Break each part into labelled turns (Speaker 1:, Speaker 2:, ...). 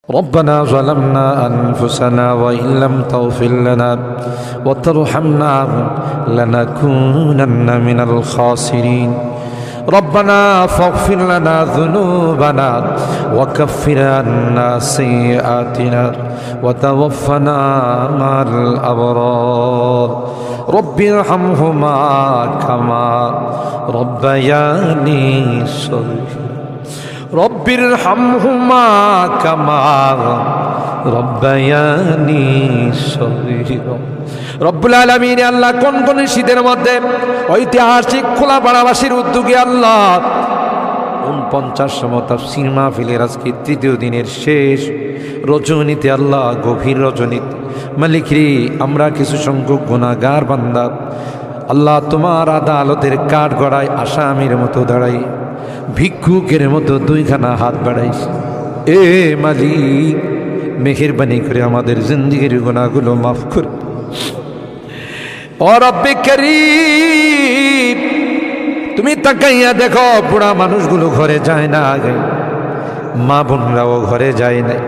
Speaker 1: ربنا ظلمنا أنفسنا وإن لم تغفر لنا وترحمنا لنكونن من الخاسرين ربنا فاغفر لنا ذنوبنا وكفر عنا سيئاتنا وتوفنا مع الأبرار رب ارحمهما كما ربياني صغيرا رب ارحمهما كما ربياني صغيرا রব্বুল আলামিন আল্লাহ কোন কোন শীতের মধ্যে ঐতিহাসিক খোলাপাড়াবাসীর উদ্যোগে আল্লাহ 49তম তাফসীর মাহফিলের আজকে তৃতীয় দিনের শেষ রজনীতে আল্লাহ গভীর রজনীতে মালিক রে আমরা কিছু সংখ্যক গুনাহগার বান্দা আল্লাহ তোমার আদালতের কাঠগড়ায় আসামির মতো দাঁড়াই ভিক্ষুকের মতো দুইখানা হাত বাড়াইছি এ মালিক মেহেরবানি করে আমাদের জিন্দেগির গুনাহগুলো মাফ কর ও রব্বে করিম তুমি তাকাইয়া দেখো বুড়া মানুষগুলো ঘরে যায় না আগে মা বোনরাও ঘরে যায় নাই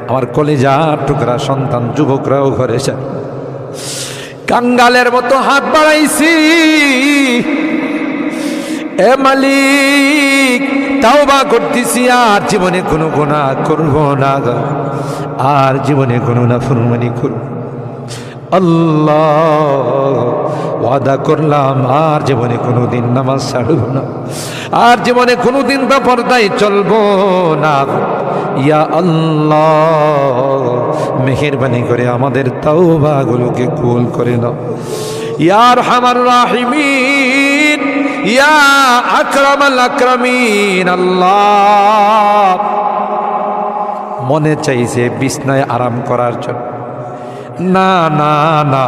Speaker 1: আমার কলিজার টুকরা সন্তান যুবকরাও ঘরে যায় কাঙ্গালের মতো হাত বাড়াইছি এ মালিক তাওবা করতেছি আর জীবনে কোনো গুনাহ করব না আর জীবনে কোনো নাফরমানি করব আল্লাহ ওয়াদা করলাম আর জীবনে কোনোদিন নামাজ ছাড়ব না আর জীবনে কোনোদিন বেপরদায় চলবো না ইয়া আল্লাহ মেহেরবানি করে আমাদের তাওবাগুলোকে কবুল করে নাও ইয়া আরহামার রাহিমিন ইয়া আকরামাল আকরামিন আল্লাহ মনে চাইছে বিছনায় আরাম করার জন্য না না না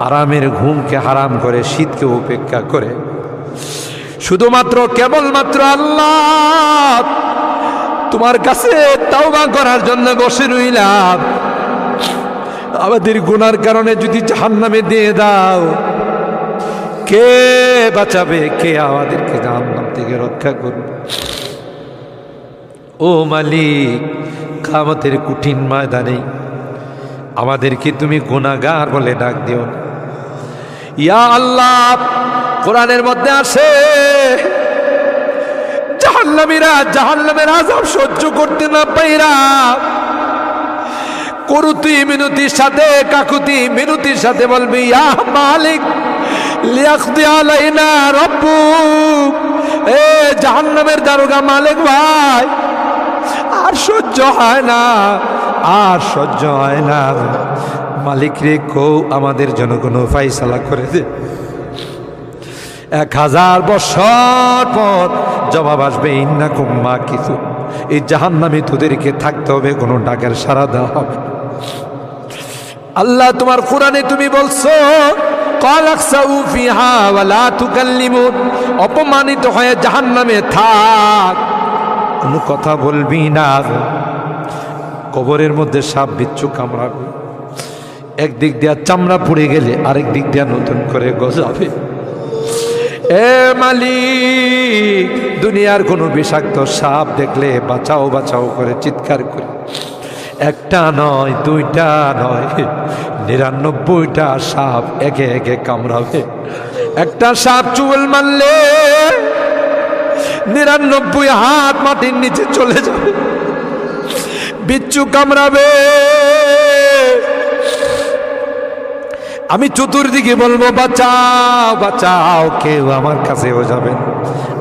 Speaker 1: আরামের ঘুমকে হারাম করে শীতকে উপেক্ষা করে শুধুমাত্র কেবলমাত্র আল্লাহ তোমার কাছে তাওবা করার জন্য বসে রইলাম আমাদের গুনার কারণে যদি জাহান্নামে দিয়ে দাও কে বাঁচাবে কে আমাদেরকে জাহান্নাম থেকে রক্ষা করবে ও মালিক কিয়ামতের কঠিন ময়দানে আমাদেরকে তুমি গুনাহগার বলে ডাক দিও না ইয়া আল্লাহ কোরআনের মধ্যে আছে জাহান্নামীরা জাহান্নামের আযাব সহ্য করতে না পাইরা করুতি মিনতির সাথে কাকুতি মিনতির সাথে বলবি ইয়া মালিক লিয়াকদি আলাইনা রাব্বুক এ জাহান্নামের দারোগা মালিক ভাই আর সহ্য হয় না আর সহ্য হয় না মালিক রে কো আমাদের জন্য কোনো ফায়সালা করে দে 1000 বছর পর জবাব আসবে ইন্নাকুম মাকিসুন এই জাহান্নামে তোদেরকে থাকতে হবে কোনো ডাকের সাড়া দেওয়া হবে আল্লাহ তোমার কোরআনে তুমি বলছো কালাকসাউ ফিহা ওয়ালা তুকাল্লিমুন অপমানিত হয়ে জাহান্নামে থাক কোনো কথা বলবি না কবরের মধ্যে সাপ বিচ্ছু কামড়াবে একদিক দিয়া চামড়া পুড়ে গেলে আরেক দিক দিয়া নতুন করে গজাবে এ মালিক দুনিয়ার কোনো বিষাক্ত সাপ দেখলে বাঁচাও বাঁচাও করে চিৎকার করে একটা নয় দুইটা নয় 99টা সাপ একে একে কামড়াবে একটা সাপ চুল মারলে 99 হাত মাটির নিচে চলে যাবে বিচ্ছু কামড়াবে আমি চতুর্দিকে বলবো বাঁচাও বাঁচাও কেউ আমার কাছেও যাবেন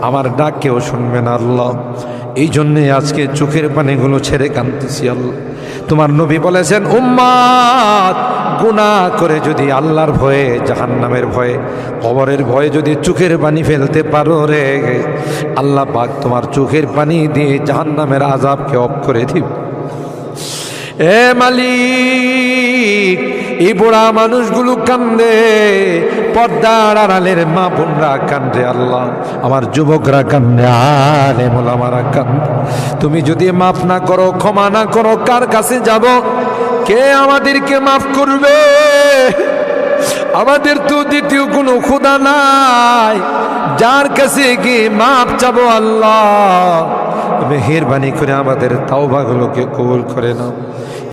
Speaker 1: আমার ডাক কেউ শুনবেন আল্লাহ এই জন্যে আজকে চোখের পানিগুলো ছেড়ে কাঁদতেছি আল্লাহ তোমার নবী বলেছেন উম্মাত গুনাহ করে যদি আল্লাহর ভয়ে জাহান্নামের ভয়ে কবরের ভয়ে যদি চোখের পানি ফেলতে পারো রে আল্লাহ পাক তোমার চোখের পানি দিয়ে জাহান্নামের আযাবকে অফ করে দিবে এ মালিক এই বুড়া মানুষগুলো কান্দে পর্দার আড়ালের মা বোনরা কান্দে আল্লাহ আমার যুবকরা কান্দে আলেম ওলামারা কান্দে তুমি যদি মাফ না করো ক্ষমা না করো কার কাছে যাব কে আমাদেরকে মাফ করবে আমাদের তো দ্বিতীয় কোনো খোদা নাই যার কাছে গিয়ে মাফ চাবো আল্লাহ মেহেরবানি করে আমাদের তাওবাগুলোকে কবুল করে নাও।